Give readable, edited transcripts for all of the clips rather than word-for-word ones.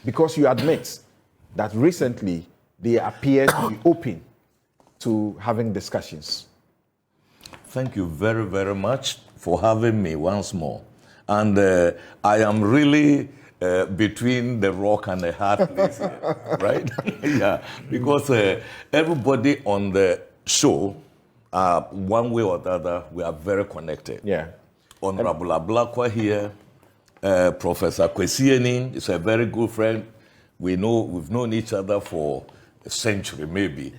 because you admit that recently they appear to be open to having discussions. Thank you very, very much for having me once more. And I am really between the rock and the hard place here, right? Yeah, because everybody on the show, one way or the other, we are very connected. Yeah. Honorable Ablakwa here, Professor Kwesieni is a very good friend. We've known each other for a century, maybe.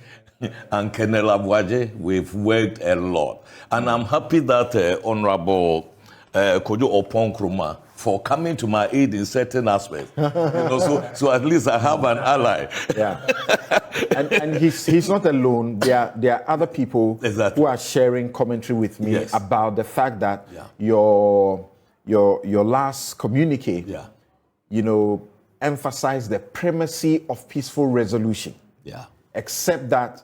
And Colonel Abuaje, we've worked a lot. And I'm happy that Honorable Kojo Opon Nkrumah for coming to my aid in certain aspects. So at least I have an ally. Yeah. And he's not alone. There are other people who are sharing commentary with me about the fact that your last communique, emphasized the primacy of peaceful resolution. Yeah. Except that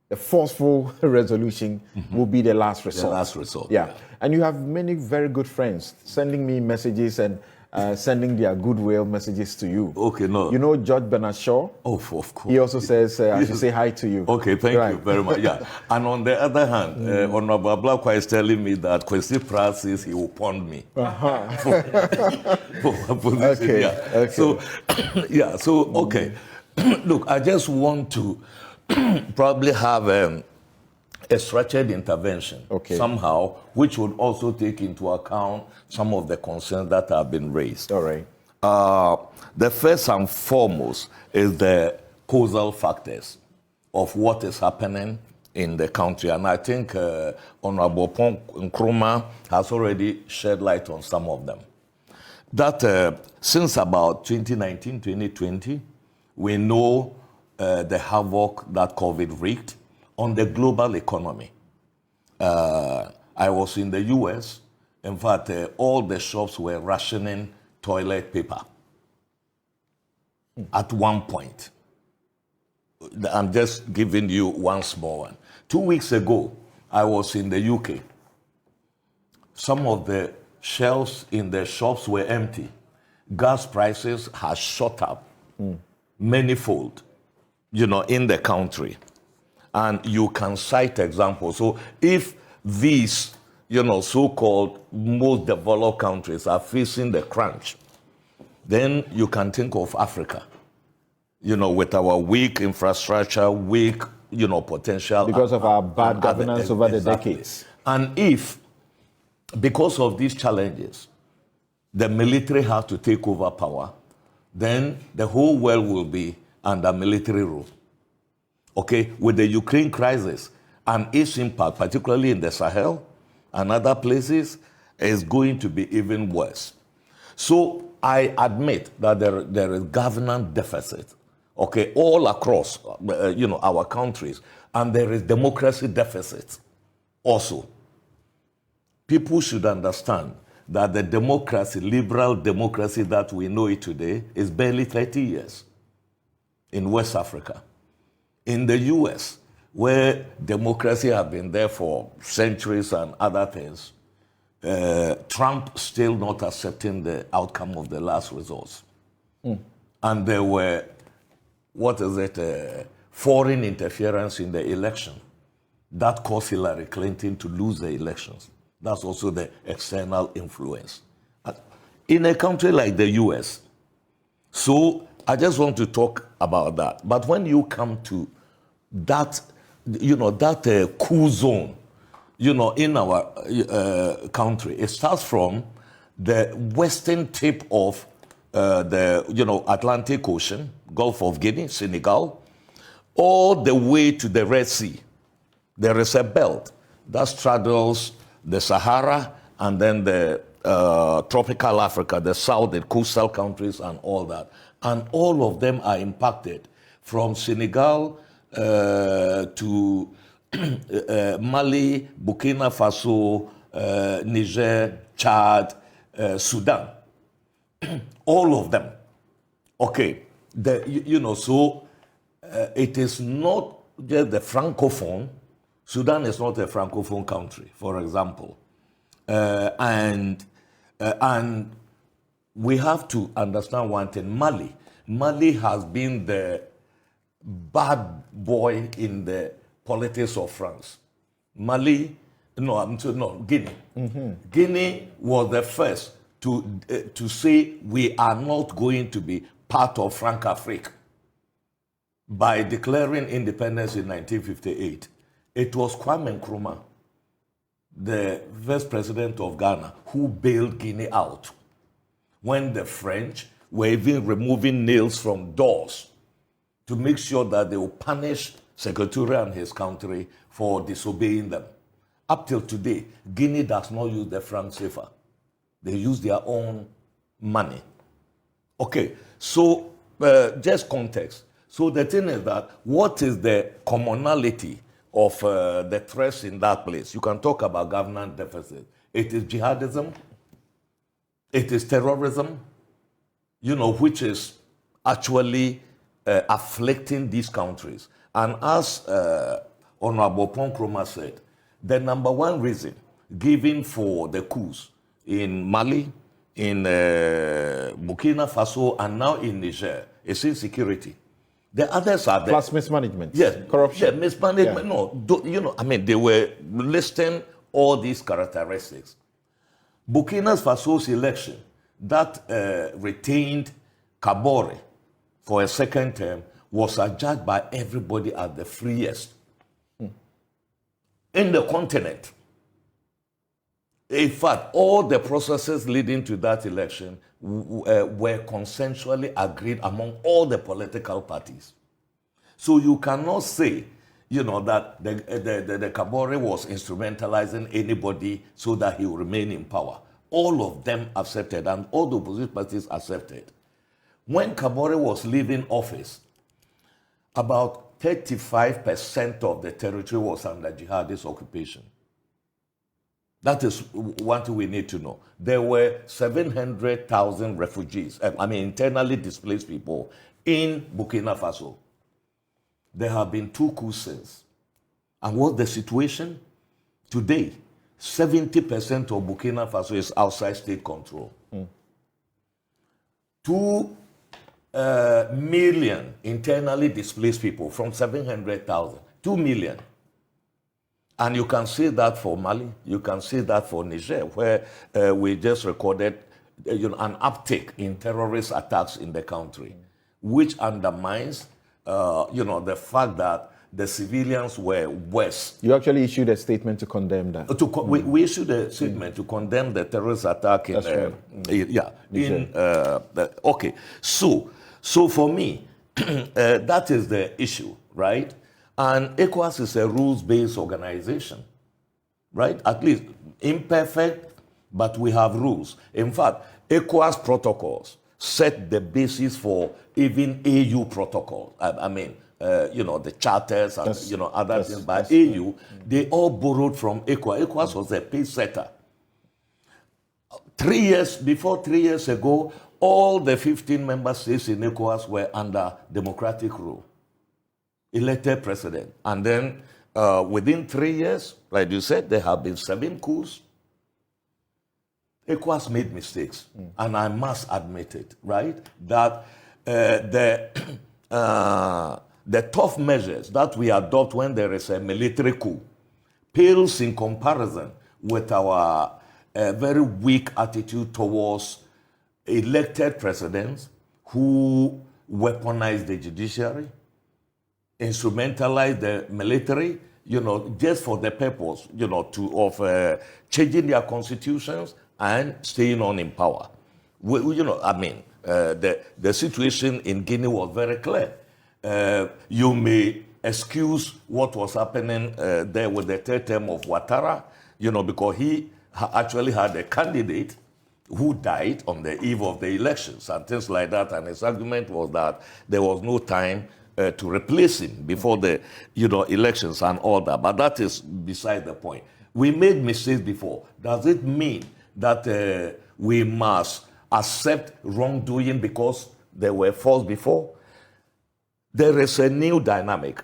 the forceful resolution will be the last resort. The last resort. Yeah. And you have many very good friends sending me messages and sending their goodwill messages to you. Okay, no. You know George Bernard Shaw? Oh, of course. He also says, I should say hi to you. Okay, thank you very much. Yeah. And on the other hand, Honorable Ablakwa is telling me that Kwesi Pratt says he will pond me. For my position. Okay. Yeah. Okay. Okay. Look, I just want to probably have a structured intervention somehow, which would also take into account some of the concerns that have been raised. All right. The first and foremost is the causal factors of what is happening in the country. And I think Honorable Nkrumah has already shed light on some of them. That since about 2019, 2020, we know the havoc that COVID wreaked on the global economy. I was in the US. In fact, all the shops were rationing toilet paper at one point. I'm just giving you one small one. 2 weeks ago, I was in the UK. Some of the shelves in the shops were empty. Gas prices have shot up manifold, in the country. And you can cite examples. So if these, so-called most developed countries are facing the crunch, then you can think of Africa, with our weak infrastructure, weak, potential. Because of our bad governance over the decades. And if, because of these challenges, the military have to take over power, then the whole world will be under military rule. Okay, with the Ukraine crisis and its impact, particularly in the Sahel and other places, is going to be even worse. So I admit that there is governance deficit, all across, our countries, and there is democracy deficit also. People should understand that the democracy, liberal democracy that we know it today, is barely 30 years in West Africa. In the US, where democracy has been there for centuries and other things, Trump still not accepting the outcome of the last results. And there were, foreign interference in the election that caused Hillary Clinton to lose the elections. That's also the external influence. In a country like the US, so I just want to talk about that. But when you come to that, that cool zone, in our country, it starts from the western tip of the, Atlantic Ocean, Gulf of Guinea, Senegal, all the way to the Red Sea. There is a belt that straddles the Sahara and then the tropical Africa, the south, the coastal countries and all that. And all of them are impacted from Senegal to Mali, Burkina Faso, Niger, Chad, Sudan. All of them. Okay. So it is not just the Francophone. Sudan is not a Francophone country, for example. And we have to understand one thing. Mali has been the bad boy in the politics of France. Guinea. Guinea was the first to say we are not going to be part of Francophrique by declaring independence in 1958. It was Kwame Nkrumah, the first president of Ghana, who bailed Guinea out when the French were even removing nails from doors to make sure that they would punish Secretary and his country for disobeying them. Up till today, Guinea does not use the franc CFA. They use their own money. Okay, so just context. So the thing is that what is the commonality of the threats in that place? You can talk about governance deficit. It is jihadism. It is terrorism, which is actually afflicting these countries. And as Honorable Nkrumah said, the number one reason given for the coups in Mali, in Burkina Faso, and now in Niger is insecurity. The others are there. Plus mismanagement. Yes. Corruption. Yeah, mismanagement. Yeah. No, they were listing all these characteristics. Burkina Faso's election that retained Kabore for a second term was adjudged by everybody as the freest in the continent. In fact, all the processes leading to that election were consensually agreed among all the political parties. So you cannot say, that the Kabore was instrumentalizing anybody so that he will remain in power. All of them accepted, and all the opposition parties accepted. When Kabore was leaving office, about 35% of the territory was under jihadist occupation. That is one thing we need to know. There were 700,000 refugees, internally displaced people in Burkina Faso. There have been 2 coups since. And what's the situation? Today, 70% of Burkina Faso is outside state control. 2 million internally displaced people from 700,000. 2 million. And you can see that for Mali, you can see that for Niger, where we just recorded an uptick in terrorist attacks in the country, which undermines the fact that the civilians were worse. You actually issued a statement to condemn that. We issued a statement to condemn the terrorist attack in Niger. Okay, so for me, that is the issue, right? And Ecowas is a rules-based organization, right? At least imperfect, but we have rules. In fact, Ecowas protocols set the basis for even AU protocols. The charters and other things by AU, they all borrowed from Ecowas. Ecowas was a pace setter. 3 years ago, all the 15 member states in Ecowas were under democratic rule. Elected president. And then within 3 years, like you said, there have been 7 coups. Ecowas made mistakes, and I must admit it, right? That the tough measures that we adopt when there is a military coup pales in comparison with our very weak attitude towards elected presidents who weaponize the judiciary, instrumentalize the military, just for the purpose, of changing their constitutions and staying on in power. The situation in Guinea was very clear. You may excuse what was happening there with the third term of Ouattara, because he actually had a candidate who died on the eve of the elections and things like that. And his argument was that there was no time to replace him before the elections and all that. But that is beside the point. We made mistakes before. Does it mean that we must accept wrongdoing because there were faults before? There is a new dynamic.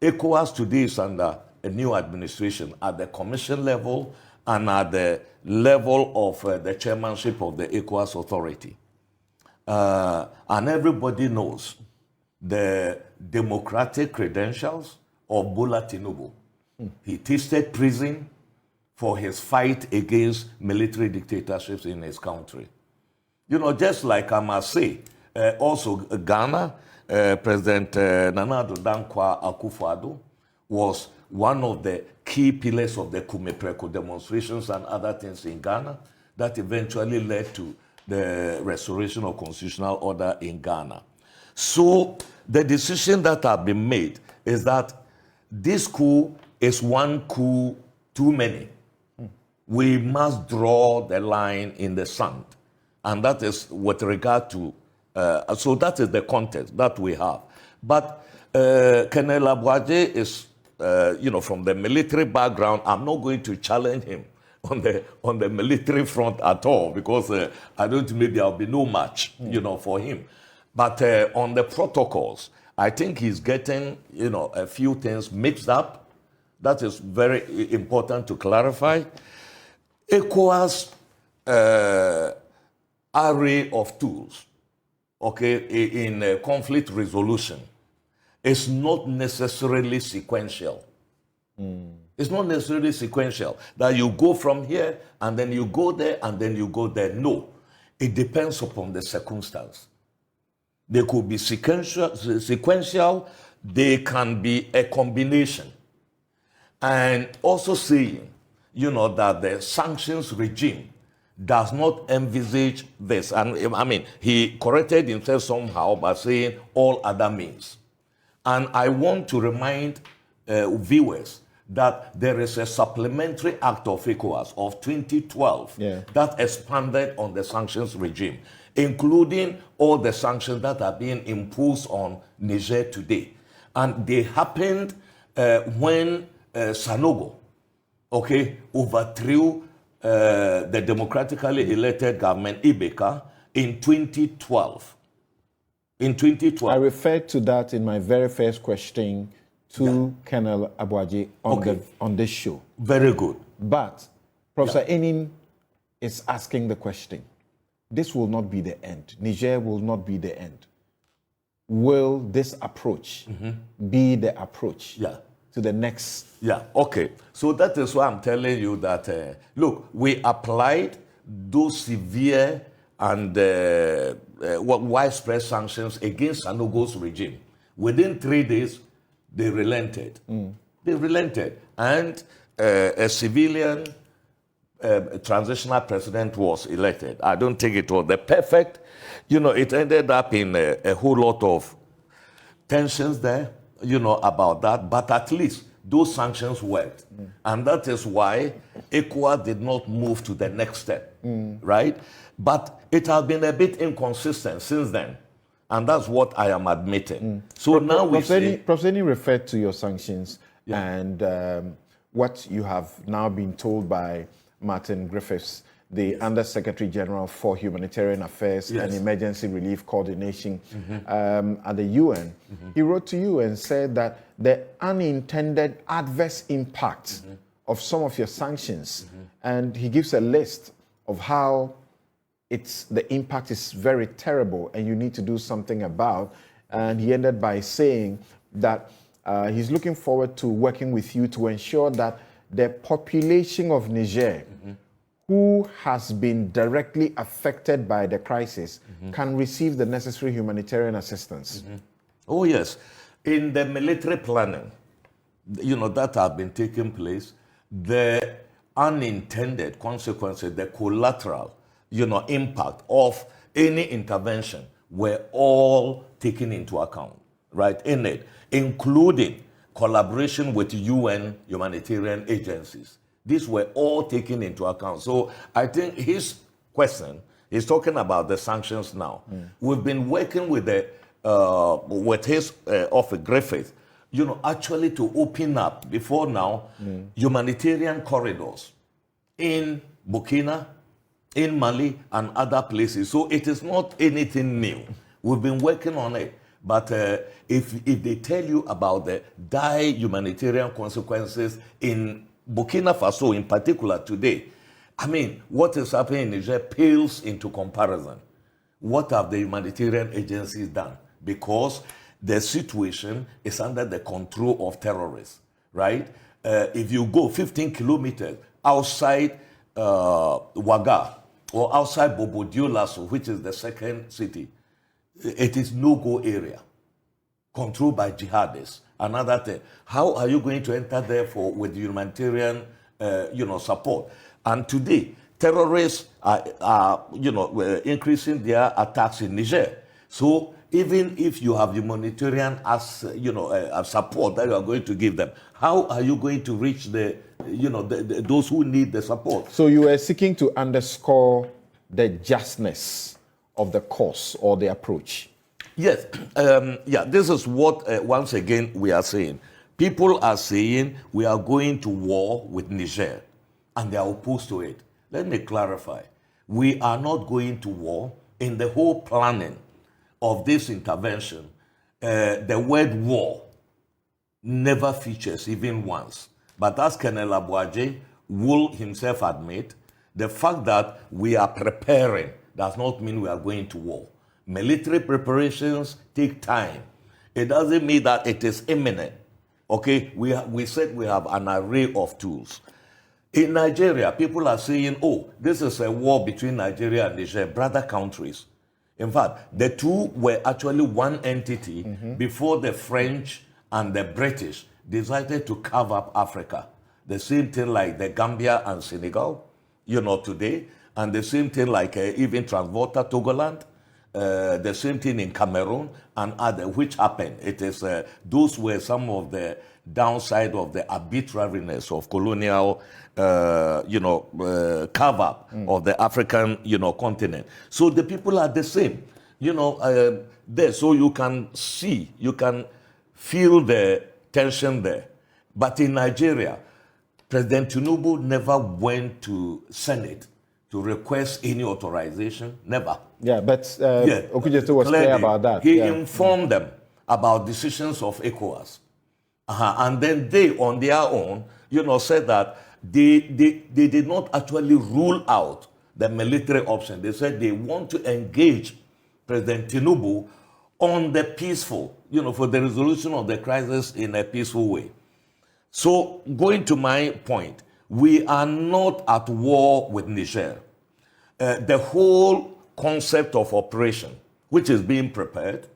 ECOWAS today is under a new administration at the commission level and at the level of the chairmanship of the ECOWAS authority. and everybody knows the democratic credentials of Bola Tinubu. He tasted prison for his fight against military dictatorships in his country. You know, just like I must say, also Ghana, President Nana Addo Dankwa Akufo-Addo was one of the key pillars of the Kumepreko demonstrations and other things in Ghana that eventually led to the restoration of constitutional order in Ghana. So the decision that have been made is that this coup is one coup too many. We must draw the line in the sand. And that is with regard to, so that is the context that we have. But Colonel Abuaje is, you know, from the military background. I'm not going to challenge him on the military front at all, because I don't think maybe I'll be no match, you know, for him. But on the protocols, I think he's getting, you know, a few things mixed up. That is very important to clarify. Ecowas array of tools, okay, in conflict resolution is not necessarily sequential. It's not necessarily sequential, that you go from here and then you go there and then you go there. No, it depends upon the circumstance. They could be sequential, they can be a combination. And also saying, you know, that the sanctions regime does not envisage this. And I mean, he corrected himself somehow by saying all other means. And I want to remind viewers that there is a supplementary act of Ecowas of 2012 that expanded on the sanctions regime, including all the sanctions that are being imposed on Niger today. And they happened when Sanogo, okay, overthrew the democratically elected government, Ibeka, in 2012. In 2012. I referred to that in my very first question to Colonel Abuaje on this show. Very good. But Professor Enin is asking the question. This will not be the end. Niger will not be the end. Will this approach be the approach to the next? Okay. So that is why I'm telling you that, look, we applied those severe and widespread sanctions against Sanogo's regime. Within 3 days, they relented. They relented. And a civilian transitional president was elected. I don't think it was the perfect. You know, it ended up in a whole lot of tensions there, you know, about that. But at least those sanctions worked. And that is why Ecowas did not move to the next step, right? But it has been a bit inconsistent since then. And that's what I am admitting. So now we see... Professor Enin referred to your sanctions and what you have now been told by Martin Griffiths, the Under-Secretary General for Humanitarian Affairs and Emergency Relief Coordination at the UN. He wrote to you and said that the unintended adverse impact of some of your sanctions, and he gives a list of how the impact is very terrible and you need to do something about. And he ended by saying that he's looking forward to working with you to ensure that the population of Niger who has been directly affected by the crisis can receive the necessary humanitarian assistance. Oh, yes. In the military planning, you know, that have been taking place, the unintended consequences, the collateral, you know, impact of any intervention were all taken into account, right, in it, including collaboration with UN humanitarian agencies. These were all taken into account. So I think his question, he's talking about the sanctions now. We've been working with his office, Griffith, you know, actually to open up before now humanitarian corridors in Burkina, in Mali, and other places. So it is not anything new. We've been working on it. But if they tell you about the dire humanitarian consequences in Burkina Faso in particular today, I mean, what is happening in Niger pales into comparison. what have the humanitarian agencies done? Because the situation is under the control of terrorists, right? If you go 15 kilometers outside Ouaga or outside Bobo Dioulasso, which is the second city, it is no-go area, controlled by jihadists. Another thing, how are you going to enter there with humanitarian, support? And today, terrorists are increasing their attacks in Niger. So even if you have humanitarian support that you are going to give them, how are you going to reach those who need the support? So you are seeking to underscore the justness of the course or the approach. Yes, this is what, once again, we are saying. People are saying we are going to war with Niger, and they are opposed to it. Let me clarify. We are not going to war. In the whole planning of this intervention, the word war never features even once. But as Colonel Abuaje will himself admit, the fact that we are preparing does not mean we are going to war. Military preparations take time. It doesn't mean that it is imminent. Okay, we said we have an array of tools. In Nigeria, people are saying, oh, this is a war between Nigeria and Niger, brother countries. In fact, the two were actually one entity before the French and the British decided to carve up Africa. The same thing like the Gambia and Senegal, today, and the same thing like even Transvolta, Togoland, the same thing in Cameroon and other, which happened. It is those were some of the downside of the arbitrariness of colonial, carve up of the African, continent. So the people are the same, there. So you can see, you can feel the tension there. But in Nigeria, President Tinubu never went to Senate to request any authorization, never. Yeah, but Okujeto was clear about that. He informed them about decisions of Ecowas. And then they, on their own, said that they did not actually rule out the military option. They said they want to engage President Tinubu on the peaceful, for the resolution of the crisis in a peaceful way. So, going to my point, we are not at war with Niger. The whole concept of operation, which is being prepared,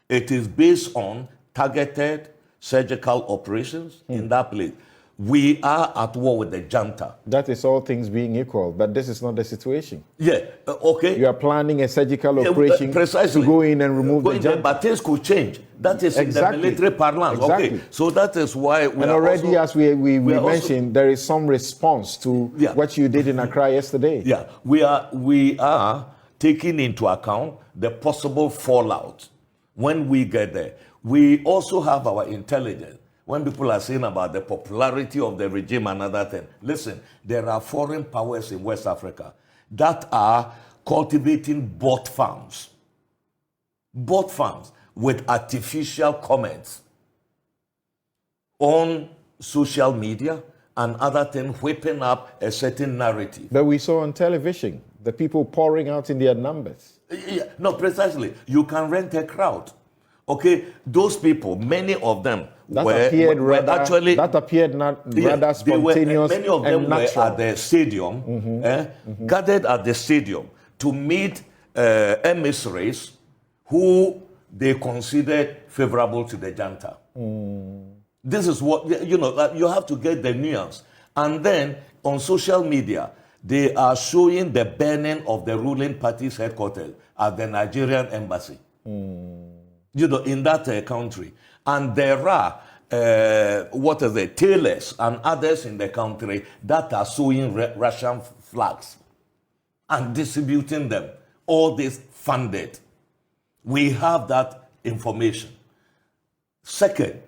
it is based on targeted surgical operations in that place. We are at war with the junta. That is all things being equal, but this is not the situation. Yeah, okay. You are planning a surgical operation precisely. to go in and remove the junta. But things could change. That is in the military parlance. Exactly. Okay, so that is why we and are already, also, as we mentioned, there is some response to what you did in Accra yesterday. Yeah, we are taking into account the possible fallout when we get there. We also have our intelligence. When people are saying about the popularity of the regime and other things, listen, there are foreign powers in West Africa that are cultivating bot farms with artificial comments on social media and other things, whipping up a certain narrative. But we saw on television the people pouring out in their numbers. Yeah, no, precisely. You can rent a crowd. Okay, those people, many of them appeared rather spontaneous. Many of them and natural. were at the stadium, gathered at the stadium to meet emissaries who they considered favorable to the junta. This is what, you have to get the nuance. And then on social media, they are showing the burning of the ruling party's headquarters at the Nigerian embassy. In that country. And there are, tailors and others in the country that are sewing Russian flags and distributing them. All this funded. We have that information. Second,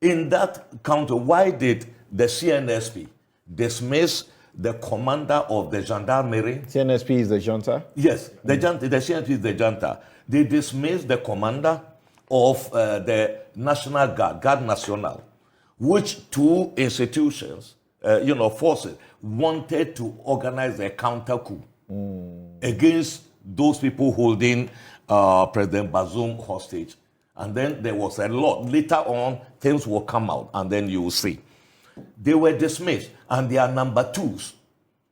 in that country, why did the CNSP dismiss the commander of the gendarmerie? CNSP is the junta? Yes, the CNSP is the junta. They dismissed the commander of the National Guard, Guard National, which two institutions, forces, wanted to organize a counter coup against those people holding President Bazoum hostage. And then there was a lot. Later on, things will come out, and then you will see. They were dismissed, and their number twos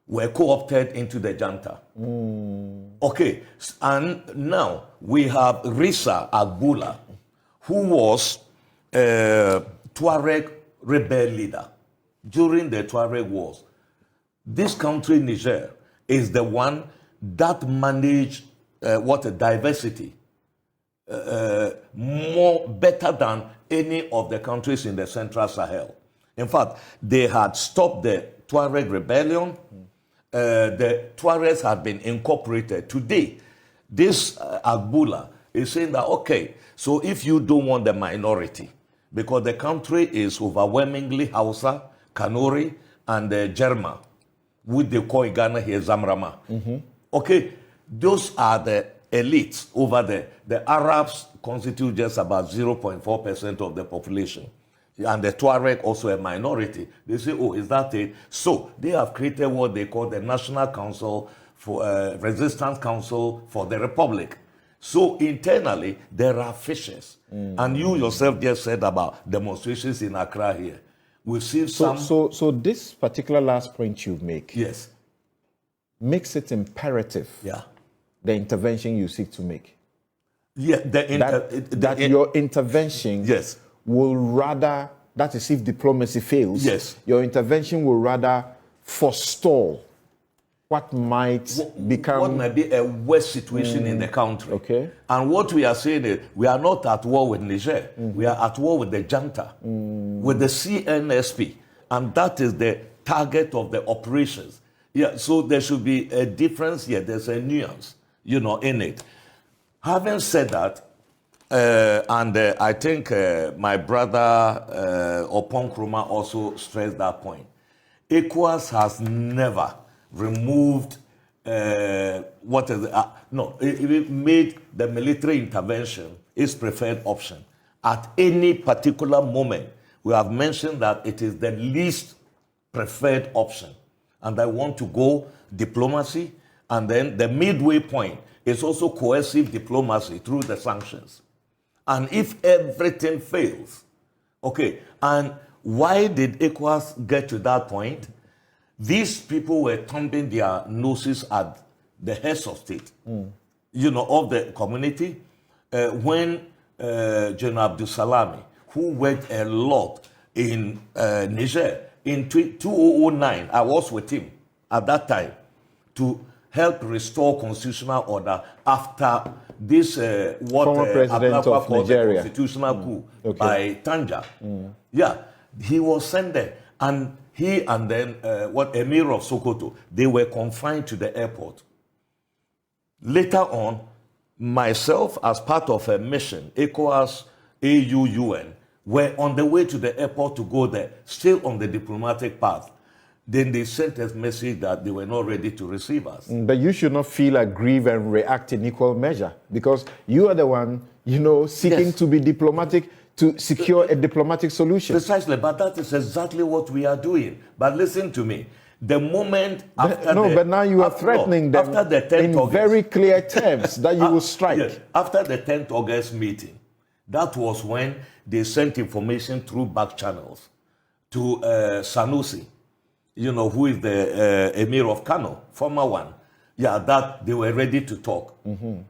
were co-opted into the junta. Okay, and now we have Rissa Agbula, who was Tuareg rebel leader during the Tuareg wars. This country, Niger, is the one that managed diversity better than any of the countries in the Central Sahel. In fact, they had stopped the Tuareg rebellion. The Tuaregs had been incorporated. Today, this Agbula is saying that, okay, so if you don't want the minority, because the country is overwhelmingly Hausa, Kanuri, and Jerma, which they call in Ghana here Zamrama. Okay, those are the elites over there. The Arabs constitute just about 0.4% of the population. And the Tuareg also a minority. They say, oh, is that it? So they have created what they call the National Council for Resistance Council for the Republic. So internally, there are fissures. And you yourself just said about demonstrations in Accra here. We've seen some... So this particular last point you make... Yes. ...makes it imperative, the intervention you seek to make. Yeah, your intervention... Yes. ...will rather, that is if diplomacy fails, your intervention will rather forestall what might become... What might be a worse situation in the country. Okay. And what we are saying is, we are not at war with Niger. We are at war with the junta, with the CNSP. And that is the target of the operations. Yeah, so there should be a difference here. There's a nuance, in it. Having said that, I think my brother Opon Kroma also stressed that point. Ecowas has never removed it made the military intervention its preferred option. At any particular moment, we have mentioned that it is the least preferred option. And I want to go diplomacy, and then the midway point is also coercive diplomacy through the sanctions. And if everything fails, okay, and why did ECOWAS get to that point? These people were thumbing their noses at the heads of state, of the community. When General Abdul-Salami, who worked a lot in Niger, in 2009, I was with him at that time to help restore constitutional order after this former president of Nigeria constitutional coup by Tanja. Yeah, he was sent there, and he and then Emir of Sokoto, they were confined to the airport. Later on, myself as part of a mission, ECOWAS, AU, UN, were on the way to the airport to go there, still on the diplomatic path. Then they sent us a message that they were not ready to receive us. But you should not feel aggrieved and react in equal measure, because you are the one, seeking to be diplomatic, to secure a diplomatic solution. Precisely, but that is exactly what we are doing. But listen to me. The moment after but now you are threatening them after the 10th in August, very clear terms that you will strike. Yes, after the 10th August meeting, that was when they sent information through back channels to Sanusi, who is the Emir of Kano, former one. Yeah, that they were ready to talk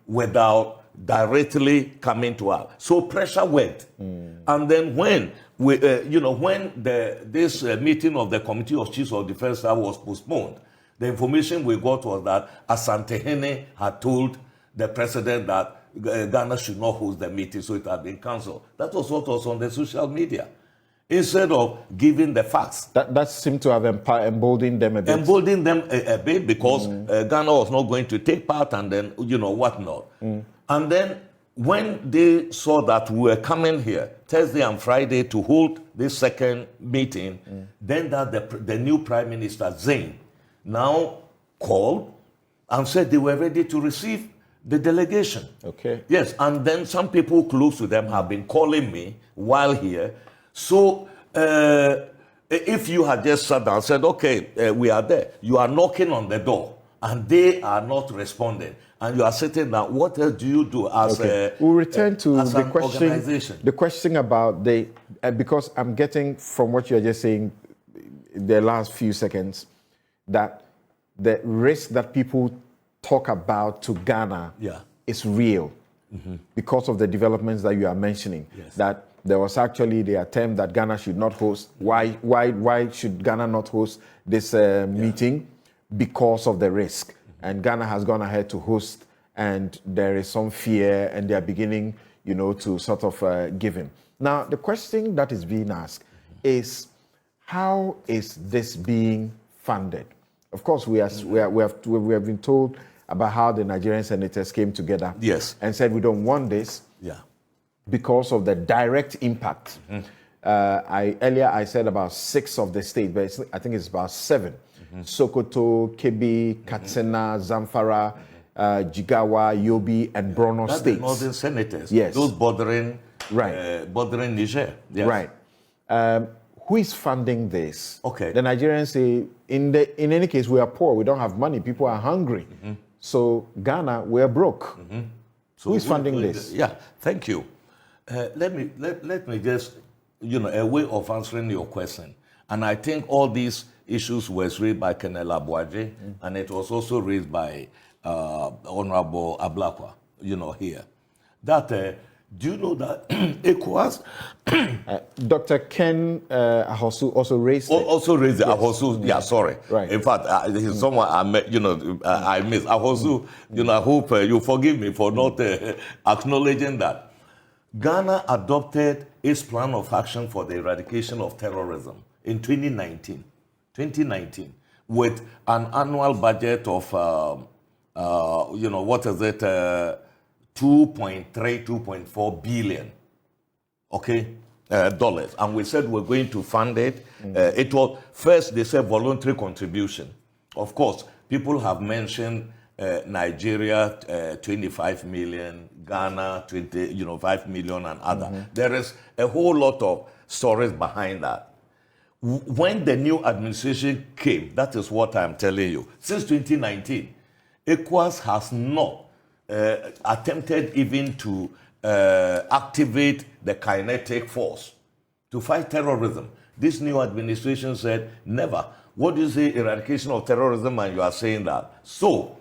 without directly coming to us. So pressure went. And then when this meeting of the Committee of Chiefs of Defense was postponed, the information we got was that Asante Hene had told the president that Ghana should not host the meeting, so it had been cancelled. That was what was on the social media. Instead of giving the facts. That seemed to have emboldened them a bit. Emboldened them a bit because Ghana was not going to take part, and then, whatnot. And then when they saw that we were coming here Thursday and Friday to hold this second meeting, then that the new Prime Minister, Zain, now called and said they were ready to receive the delegation. Okay. Yes, and then some people close to them have been calling me while here. So if you had just sat down and said, okay, we are there, you are knocking on the door, and they are not responding, and you are sitting down, what else do you do as we'll return to as the an question, organization? The question about the, because I'm getting from what you're just saying, the last few seconds, that the risk that people talk about to Ghana is real because of the developments that you are mentioning. Yes. That there was actually the attempt that Ghana should not host. Why should Ghana not host this meeting? Because of the risk. And Ghana has gone ahead to host, and there is some fear, and they are beginning, to sort of give in. Now, the question that is being asked is, how is this being funded? Of course, we have been told about how the Nigerian senators came together and said we don't want this because of the direct impact. Earlier I said about 6 of the states, but I think it's about 7. Sokoto, Kebbi, Katsina, Zamfara, Jigawa, Yobe, and Borno That's states. The northern senators. Yes. Those bordering Niger. Yes. Right. Who is funding this? Okay. The Nigerians say, in any case, we are poor. We don't have money. People are hungry. So Ghana, we're broke. So who is funding this? Yeah. Thank you. Let me just, a way of answering your question. And I think all these issues were raised by Colonel Abuaje, and it was also raised by Honorable Ablakwa, here. That do you know that Ecowas? Dr. Ken Ahosu also raised it. Also raised it. Ahosu, yeah, sorry. Right. In fact, he's someone I met, I miss. Ahosu, I hope you forgive me for not acknowledging that. Ghana adopted its plan of action for the eradication of terrorism in 2019, with an annual budget of, what is it, 2.3, 2.4 billion, dollars. And we said we're going to fund it. It was, first they said voluntary contribution. Of course, people have mentioned Nigeria, 25 million, Ghana, 5 million and other. There is a whole lot of stories behind that. When the new administration came, that is what I'm telling you. Since 2019, Ecowas has not attempted even to activate the kinetic force to fight terrorism. This new administration said, never. What do you say, eradication of terrorism, and you are saying that? So,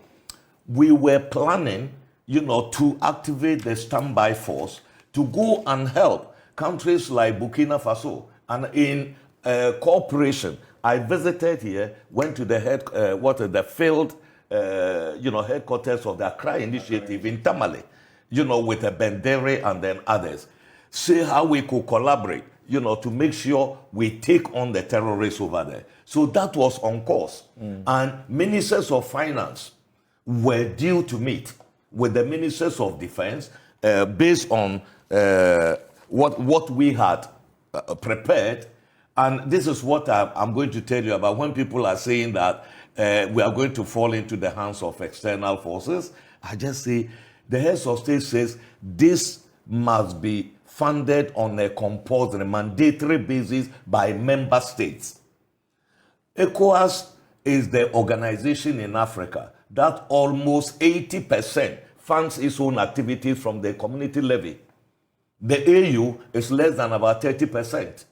we were planning, to activate the standby force to go and help countries like Burkina Faso. And in cooperation, I visited here, went to the field, headquarters of the Accra Initiative in Tamale, with the Bendere and then others. See how we could collaborate, to make sure we take on the terrorists over there. So that was on course. And ministers of finance were due to meet with the ministers of defense based on what we had prepared. And this is what I'm going to tell you about when people are saying that we are going to fall into the hands of external forces. I just say the heads of state says this must be funded on a compulsory, mandatory basis by member states. ECOWAS is the organization in Africa that almost 80% funds its own activities from the community levy. The AU is less than about 30%.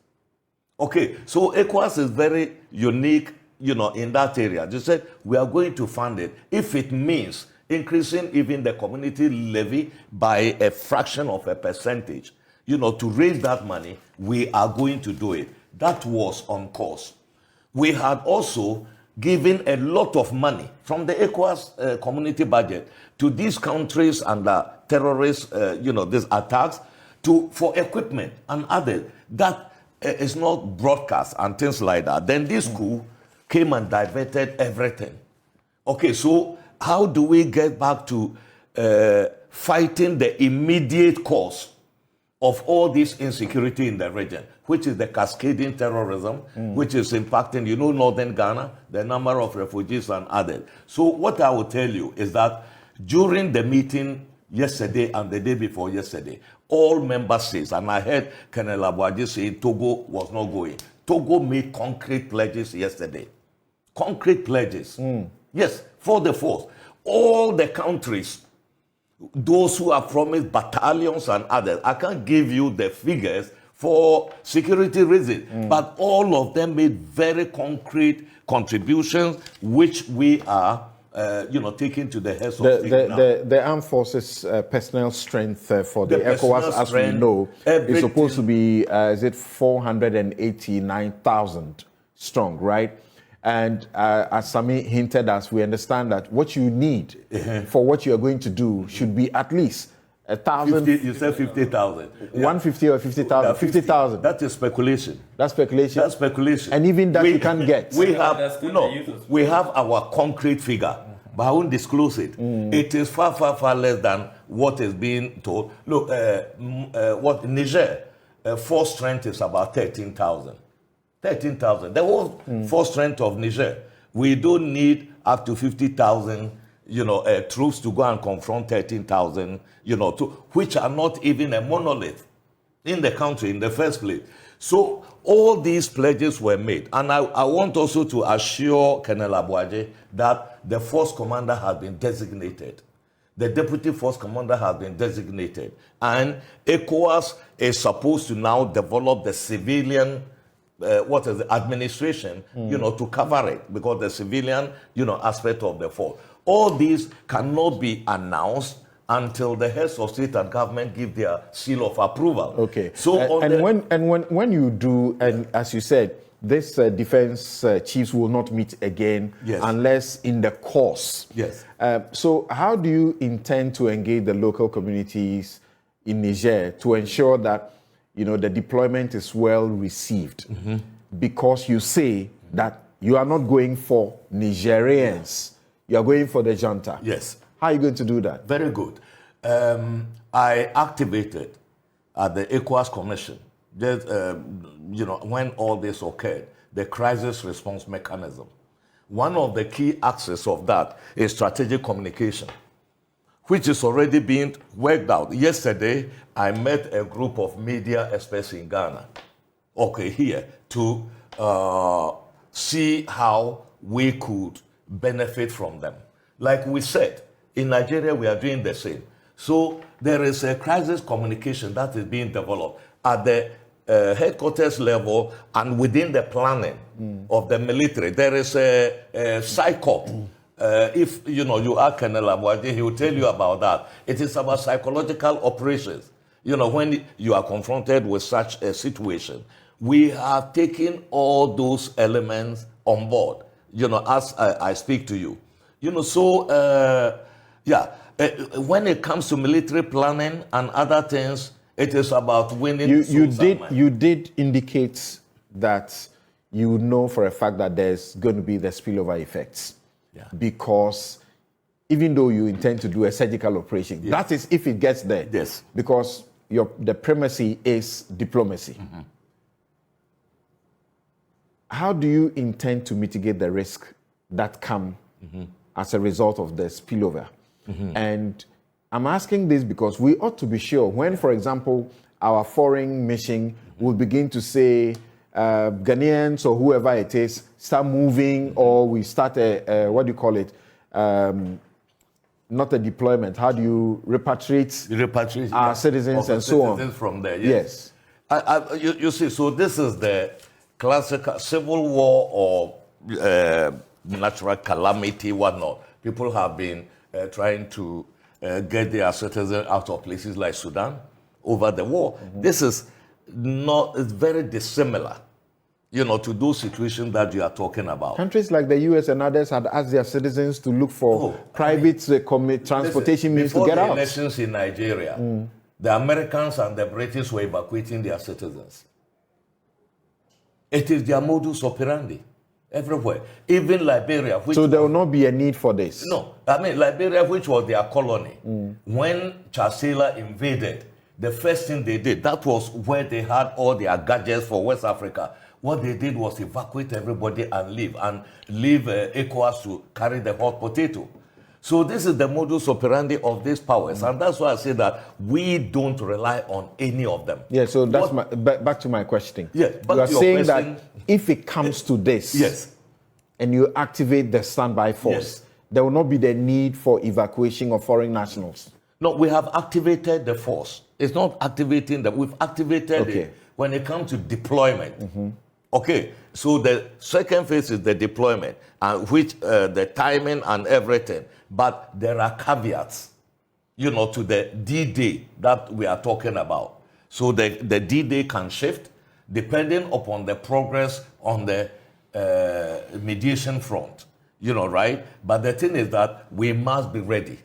Okay, so ECOWAS is very unique, in that area. They said, we are going to fund it if it means increasing even the community levy by a fraction of a percentage. To raise that money, we are going to do it. That was on course. We had also given a lot of money from the ECOWAS community budget to these countries under terrorist, these attacks, for equipment and others. That is not broadcast and things like that. Then this coup came and diverted everything. Okay, so how do we get back to fighting the immediate cause of all this insecurity in the region, which is the cascading terrorism, which is impacting, northern Ghana, the number of refugees and others. So what I will tell you is that during the meeting yesterday and the day before yesterday, all member states, and I heard Colonel Abuaje say Togo was not going. Togo made concrete pledges yesterday. Concrete pledges. Yes, for the force. all the countries, those who have promised battalions and others, I can't give you the figures for security reasons, but all of them made very concrete contributions, which we are, taking to the heads of state now. The armed forces personnel strength for the Ecowas, as we know, is supposed to be, is it 489,000 strong, right? And as Sami hinted us, we understand that what you need for what you are going to do should be at least 1,000. You said 50,000. 150 or 50,000? 50,000. That is speculation. That's speculation? That's speculation. And even that you can't get? We have our concrete figure, but I won't disclose it. It is far, far, far less than what is being told. Look, what Niger, force strength is about 13,000. 13,000. The whole force strength of Niger. We don't need up to 50,000, troops to go and confront 13,000, which are not even a monolith in the country in the first place. So all these pledges were made. And I want also to assure Colonel Abuaje that the force commander has been designated. The deputy force commander has been designated. And ECOWAS is supposed to now develop the civilian administration, to cover it, because the civilian, aspect of the force. All these cannot be announced until the heads of state and government give their seal of approval. Okay. So when you do, and as you said, this defense chiefs will not meet again unless in the course. Yes. So how do you intend to engage the local communities in Niger to ensure that the deployment is well received? Because you say that you are not going for Nigerians, you are going for the junta. Yes. How are you going to do that? Very good. I activated at the Ecowas Commission, when all this occurred, the crisis response mechanism. One of the key axes of that is strategic communication, which is already being worked out. Yesterday, I met a group of media experts in Ghana, here, to see how we could benefit from them. Like we said, in Nigeria, we are doing the same. So there is a crisis communication that is being developed at the headquarters level and within the planning of the military. There is a psychop. If you are Colonel Abuaje, he will tell you about that. It is about psychological operations. When you are confronted with such a situation, we have taken all those elements on board, as I speak to you. When it comes to military planning and other things, it is about winning. You did indicate that you know for a fact that there's going to be the spillover effects. Yeah. Because even though you intend to do a surgical operation, that is if it gets there. Yes. Because the primacy is diplomacy. How do you intend to mitigate the risk that come as a result of the spillover? And I'm asking this because we ought to be sure when, for example, our foreign mission will begin to say Ghanaians or whoever it is start moving, or we start what do you call it? Not a deployment. How do you repatriate our citizens and so on? From there, yes. You see, so this is the classical civil war or natural calamity, whatnot. People have been trying to get their citizens out of places like Sudan over the war. This is it's very dissimilar, to those situations that you are talking about. Countries like the US and others had asked their citizens to look for private transportation means to get out. Before the elections in Nigeria, the Americans and the British were evacuating their citizens. It is their modus operandi everywhere. Even Liberia. So there will not be a need for this? No. Liberia, which was their colony, when Charles Taylor invaded, the first thing they did, that was where they had all their gadgets for West Africa. What they did was evacuate everybody and leave ECOWAS to carry the hot potato. So this is the modus operandi of these powers. And that's why I say that we don't rely on any of them. Yeah, so that's back to my question. Yes, you are saying that if it comes to this, yes, and you activate the standby force, there will not be the need for evacuation of foreign nationals. No, we have activated the force. It's not activating them. We've activated it when it comes to deployment. Okay, so the second phase is the deployment, which the timing and everything. But there are caveats, to the D-Day that we are talking about. So the D-Day can shift depending upon the progress on the mediation front, right? But the thing is that we must be ready.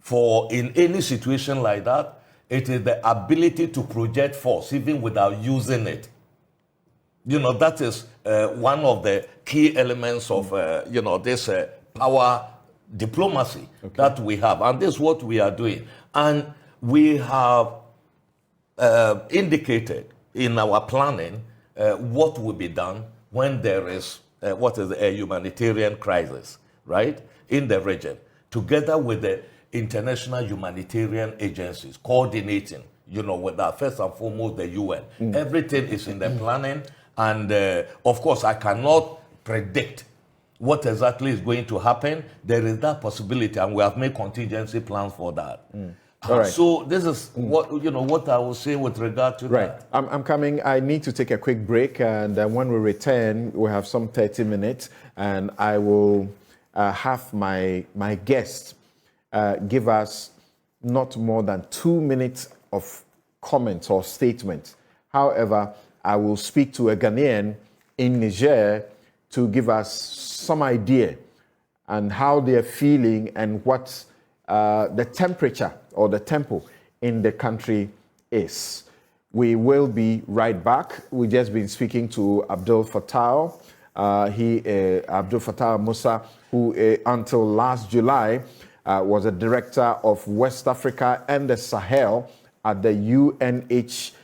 For in any situation like that, it is the ability to project force even without using it. That is one of the key elements of, this power diplomacy that we have. And this is what we are doing. And we have indicated in our planning what will be done when there is a humanitarian crisis, right, in the region, together with the international humanitarian agencies coordinating, with that, first and foremost, the UN. Everything is in the planning. And of course, I cannot predict what exactly is going to happen. There is that possibility, and we have made contingency plans for that. All right. So this is what I will say with regard to that. I'm coming. I need to take a quick break, and when we return, we have some 30 minutes, and I will have my guest give us not more than 2 minutes of comments or statements. However, I will speak to a Ghanaian in Niger to give us some idea on how they're feeling and what the temperature or the tempo in the country is. We will be right back. We've just been speaking to Abdel-Fatau. Abdel-Fatau Musah, who until last July was a director of West Africa and the Sahel at the United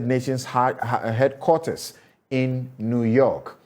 Nations headquarters in New York.